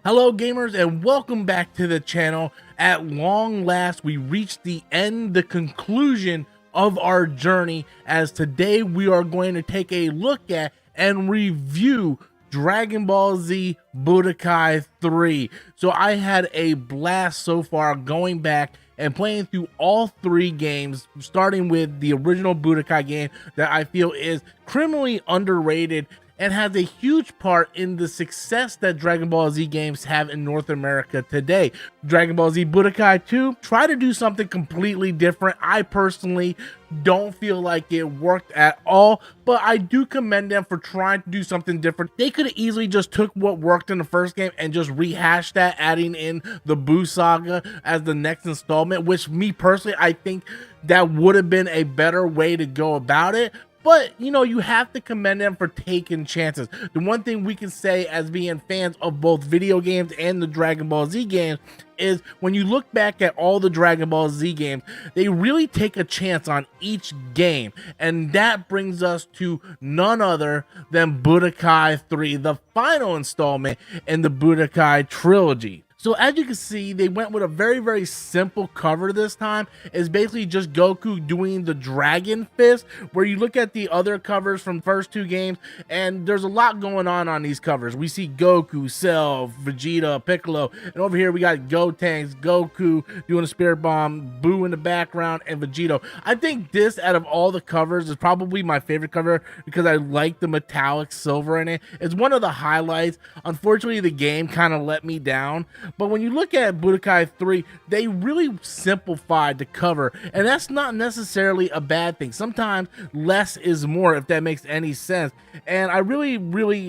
Hello gamers and welcome back to the channel. At long last we reached the end, the conclusion of our journey, as today we are going to take a look at and review Dragon Ball Z Budokai 3. So I had a blast so far going back and playing through all three games, starting with the original Budokai game that I feel is criminally underrated and has a huge part in the success that Dragon Ball Z games have in North America today. Dragon Ball Z Budokai 2 tried to do something completely different. I personally don't feel like it worked at all, but I do commend them for trying to do something different. They could have easily just took what worked in the first game and just rehashed that, adding in the Buu Saga as the next installment, which me personally, I think that would have been a better way to go about it. But, you know, you have to commend them for taking chances. The one thing we can say as being fans of both video games and the Dragon Ball Z games is when you look back at all the Dragon Ball Z games, they really take a chance on each game. And that brings us to none other than Budokai 3, the final installment in the Budokai trilogy. So as you can see, they went with a very simple cover this time. It's basically just Goku doing the Dragon Fist, where you look at the other covers from the first two games, and there's a lot going on these covers. We see Goku, Cell, Vegeta, Piccolo, and over here we got Gotenks, Goku doing a Spirit Bomb, Buu in the background, and Vegito. I think this, out of all the covers, is probably my favorite cover because I like the metallic silver in it. It's one of the highlights. Unfortunately, the game kind of let me down. But when you look at Budokai 3, they really simplified the cover, and that's not necessarily a bad thing. Sometimes less is more, if that makes any sense. And I really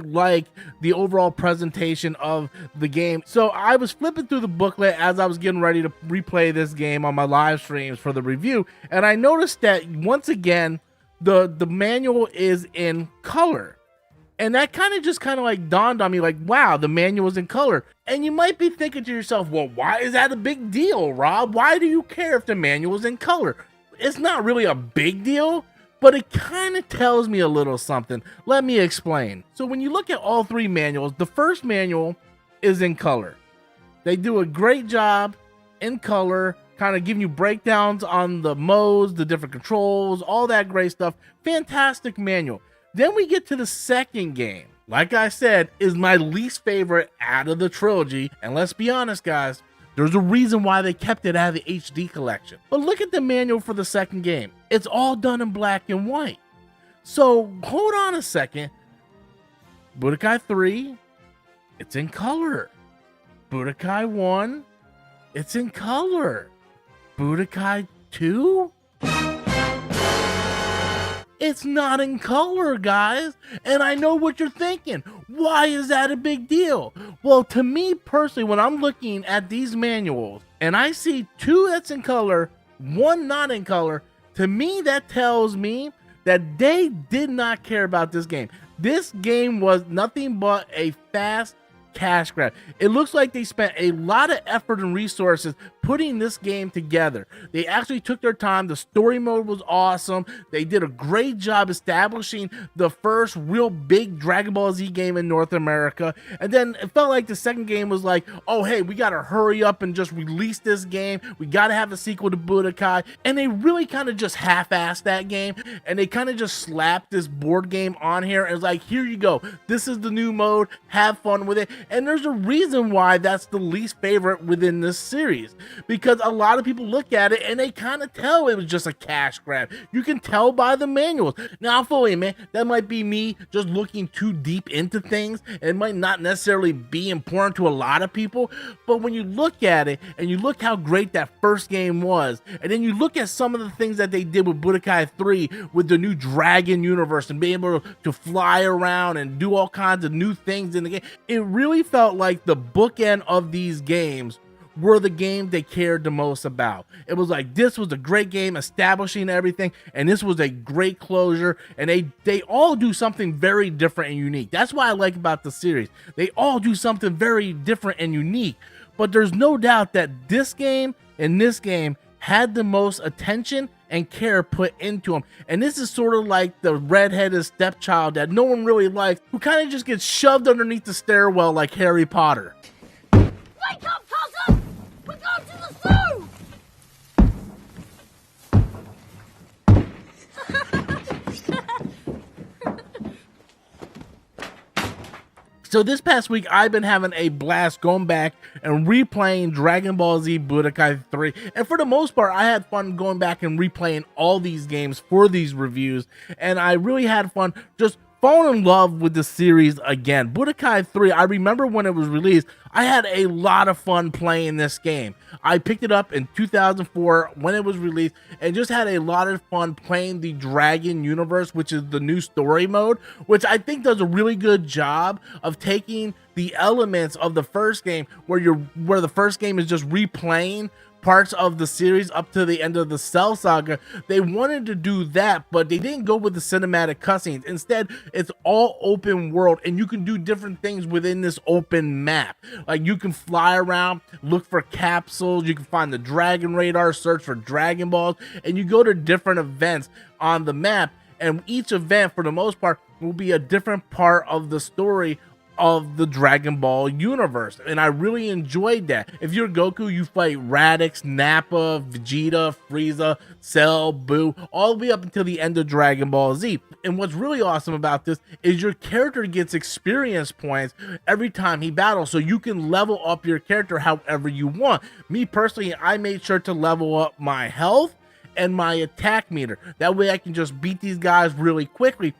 like the overall presentation of the game. So I was flipping through the booklet as I was getting ready to replay this game on my live streams for the review, and I noticed that once again the manual is in color. And that kind of like dawned on me, like, wow, the manual is in color. And you might be thinking to yourself, well, why is that a big deal, Rob? Why do you care if the manual is in color? It's not really a big deal, but it kind of tells me a little something. Let me explain. So when you look at all three manuals, the first manual is in color. They do a great job in color, kind of giving you breakdowns on the modes, the different controls, all that great stuff. Fantastic manual. Then we get to the second game. Like I said, is my least favorite out of the trilogy. And let's be honest, guys, there's a reason why they kept it out of the HD collection. But look at the manual for the second game. It's all done in black and white. So hold on a second. Budokai 3, it's in color. Budokai 1, it's in color. Budokai 2? It's not in color, guys. And I know what you're thinking. Why is that a big deal? Well, to me personally, when I'm looking at these manuals and I see two that's in color, one not in color, to me that tells me that they did not care about this game. This game was nothing but a fast cash grab. It looks like they spent a lot of effort and resources putting this game together. They actually took their time. The story mode was awesome. They did a great job establishing the first real big Dragon Ball Z game in North America. And then it felt like the second game was like, oh, hey, we got to hurry up and just release this game. We got to have a sequel to Budokai. And they really kind of just half-assed that game. And they kind of just slapped this board game on here. And it's like, here you go. This is the new mode. Have fun with it. And there's a reason why that's the least favorite within this series, because a lot of people look at it and they kind of tell it was just a cash grab. You can tell by the manuals. Now, I'll fully admit, that might be me just looking too deep into things. It might not necessarily be important to a lot of people, but when you look at it and you look how great that first game was, and then you look at some of the things that they did with Budokai 3 with the new Dragon universe and being able to fly around and do all kinds of new things in the game, it really felt like the bookend of these games were the games they cared the most about. It was like, this was a great game establishing everything, and this was a great closure, and they all do something very different and unique. That's what I like about the series. They all do something very different and unique, but there's no doubt that this game and this game had the most attention and care put into them. And this is sort of like the redheaded stepchild that no one really likes, who kind of just gets shoved underneath the stairwell like Harry Potter. So this past week, I've been having a blast going back and replaying Dragon Ball Z Budokai 3. And for the most part, I had fun going back and replaying all these games for these reviews. And I really had fun just falling in love with the series again. Budokai 3, I remember when it was released, I had a lot of fun playing this game. I picked it up in 2004 when it was released and just had a lot of fun playing the Dragon Universe, which is the new story mode, which I think does a really good job of taking the elements of the first game where the first game is just replaying parts of the series up to the end of the Cell Saga. They wanted to do that, but they didn't go with the cinematic cutscenes. Instead, it's all open world, and you can do different things within this open map. Like, you can fly around, look for capsules, you can find the Dragon Radar, search for Dragon Balls, and you go to different events on the map, and each event, for the most part, will be a different part of the story of the Dragon Ball universe, and I really enjoyed that. If you're Goku, you fight Raditz, Nappa, Vegeta, Frieza, Cell, Boo, all the way up until the end of Dragon Ball Z. And what's really awesome about this is your character gets experience points every time he battles, so you can level up your character however you want. Me personally, I made sure to level up my health and my attack meter. That way I can just beat these guys really quickly.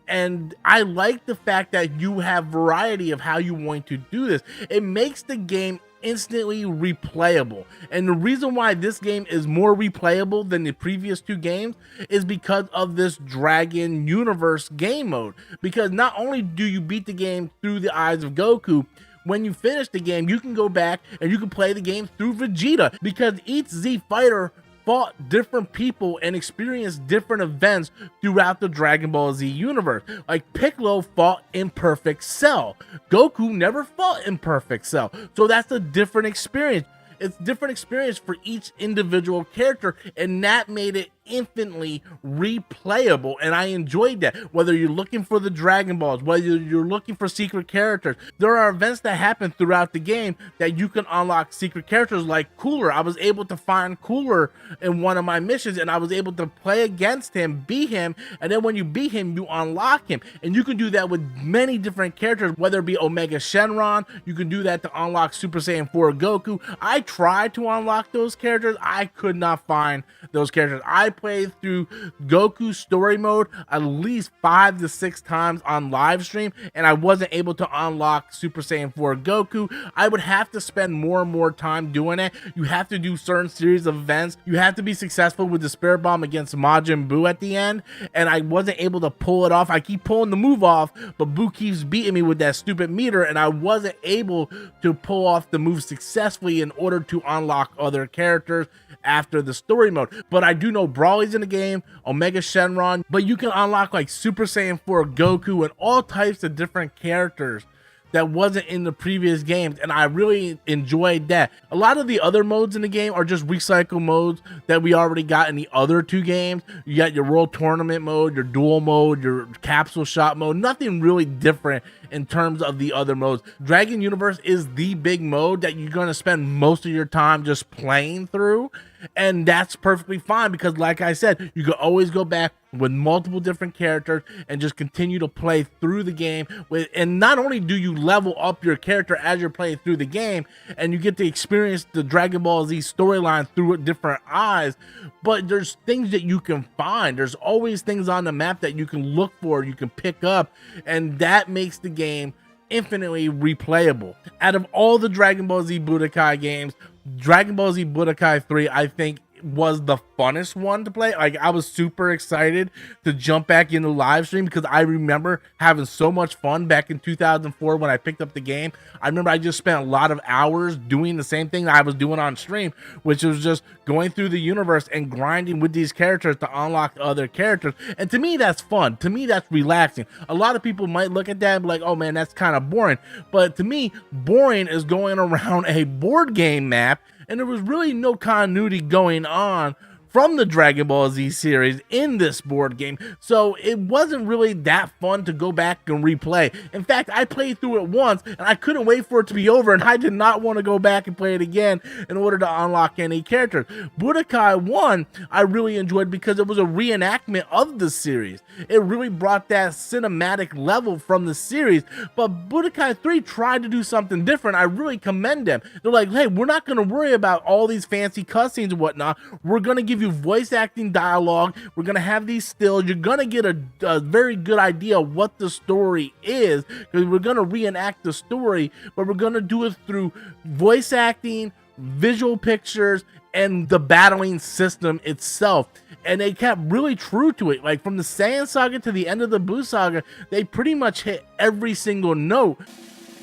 And I like the fact that you have variety of how you want to do this. It makes the game instantly replayable. And the reason why this game is more replayable than the previous two games is because of this Dragon Universe game mode. Because not only do you beat the game through the eyes of Goku, when you finish the game, you can go back and you can play the game through Vegeta, because each Z fighter fought different people and experienced different events throughout the Dragon Ball Z universe. Like, Piccolo fought in Perfect Cell. Goku never fought in Perfect Cell. So that's a different experience. It's different experience for each individual character, and that made it infinitely replayable, and I enjoyed that. Whether you're looking for the Dragon Balls, whether you're looking for secret characters, there are events that happen throughout the game that you can unlock secret characters like Cooler. I was able to find Cooler in one of my missions, and I was able to play against him, beat him, and then when you beat him, you unlock him. And you can do that with many different characters, whether it be Omega Shenron. You can do that to unlock Super Saiyan 4 Goku. I tried to unlock those characters. I could not find those characters. I played through Goku story mode at least 5 to 6 times on live stream, and I wasn't able to unlock Super Saiyan 4 Goku. I would have to spend more and more time doing it. You have to do certain series of events. You have to be successful with the Spirit Bomb against Majin Buu at the end, and I wasn't able to pull it off. I keep pulling the move off, but Buu keeps beating me with that stupid meter, and I wasn't able to pull off the move successfully in order to unlock other characters after the story mode. But I do know Brawly's in the game, Omega Shenron, but you can unlock like Super Saiyan 4 Goku and all types of different characters that wasn't in the previous games, and I really enjoyed that. A lot of the other modes in the game are just recycle modes that we already got in the other two games. You got your World Tournament mode, your Duel mode, your Capsule Shot mode. Nothing really different in terms of the other modes. Dragon Universe is the big mode that you're going to spend most of your time just playing through, and that's perfectly fine, because like I said, you can always go back with multiple different characters and just continue to play through the game with, and not only do you level up your character as you're playing through the game and you get to experience the Dragon Ball Z storyline through different eyes, but there's things that you can find. There's always things on the map that you can look for, you can pick up, and that makes the game infinitely replayable. Out of all the Dragon Ball Z Budokai games, Dragon Ball Z Budokai 3, I think, was the funnest one to play. Like, I was super excited to jump back into live stream because I remember having so much fun back in 2004 when I picked up the game. I remember I just spent a lot of hours doing the same thing that I was doing on stream, which was just going through the universe and grinding with these characters to unlock other characters. And to me, that's fun. To me, that's relaxing. A lot of people might look at that and be like, oh man, that's kind of boring. But to me, boring is going around a board game map, and there was really no continuity going on from the Dragon Ball Z series in this board game, so it wasn't really that fun to go back and replay. In fact, I played through it once and I couldn't wait for it to be over, and I did not want to go back and play it again in order to unlock any characters. Budokai 1 I really enjoyed because it was a reenactment of the series. It really brought that cinematic level from the series, but Budokai 3 tried to do something different. I really commend them. They're like, hey, we're not going to worry about all these fancy cutscenes and whatnot. We're going to give you voice acting dialogue. We're going to have these stills. You're going to get a very good idea of what the story is, because we're going to reenact the story, but we're going to do it through voice acting, visual pictures, and the battling system itself. And they kept really true to it. Like from the Saiyan Saga to the end of the Buu Saga, they pretty much hit every single note.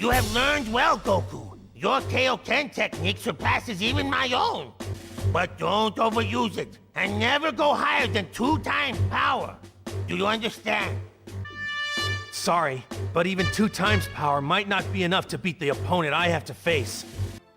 You have learned well, Goku. Your Kaioken technique surpasses even my own. But don't overuse it, and never go higher than 2 times power. Do you understand? Sorry, but even 2 times power might not be enough to beat the opponent I have to face.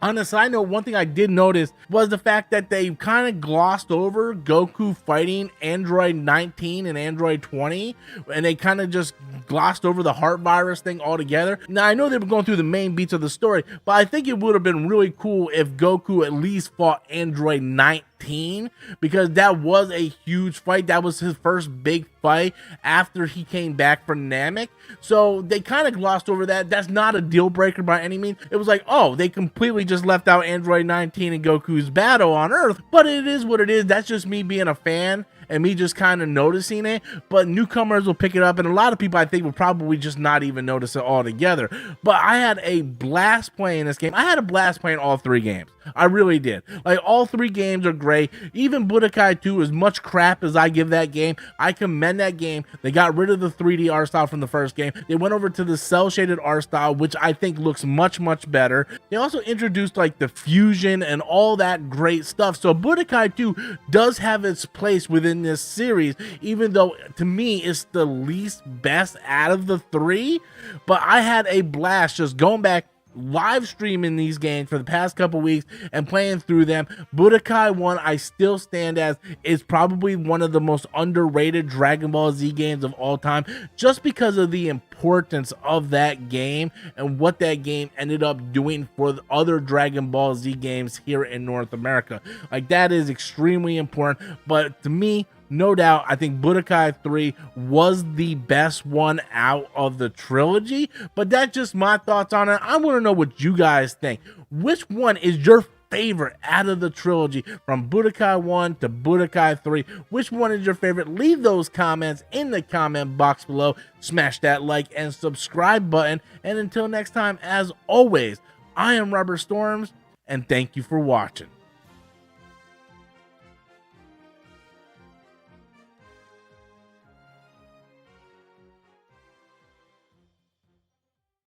On a side note, one thing I did notice was the fact that they kind of glossed over Goku fighting Android 19 and Android 20, and they kind of just glossed over the heart virus thing altogether. Now, I know they were going through the main beats of the story, but I think it would have been really cool if Goku at least fought Android 19, because that was a huge fight. That was his first big fight after he came back from Namek. So they kind of glossed over that. That's not a deal breaker by any means. It was like, oh, they completely just left out Android 19 and Goku's battle on Earth, but it is what it is. That's just me being a fan and me just kind of noticing it, but newcomers will pick it up, and a lot of people I think will probably just not even notice it altogether. But I had a blast playing this game. I had a blast playing all 3 games. I really did. Like, all 3 games are great. Even Budokai 2, as much crap as I give that game, I commend that game. They got rid of the 3D art style from the first game. They went over to the cell shaded art style, which I think looks much better. They also introduced like the fusion and all that great stuff. So Budokai 2 does have its place within this series, even though to me it's the least best out of the 3. But I had a blast just going back, live streaming these games for the past couple weeks and playing through them. Budokai 1 I still stand as is probably one of the most underrated Dragon Ball Z games of all time, just because of the importance of that game and what that game ended up doing for the other Dragon Ball Z games here in North America. Like, that is extremely important. But to me, no doubt, I think Budokai 3 was the best one out of the trilogy, but that's just my thoughts on it. I want to know what you guys think. Which one is your favorite out of the trilogy, from Budokai 1 to Budokai 3? Which one is your favorite? Leave those comments in the comment box below. Smash that like and subscribe button. And until next time, as always, I am Rubber Storms, and thank you for watching.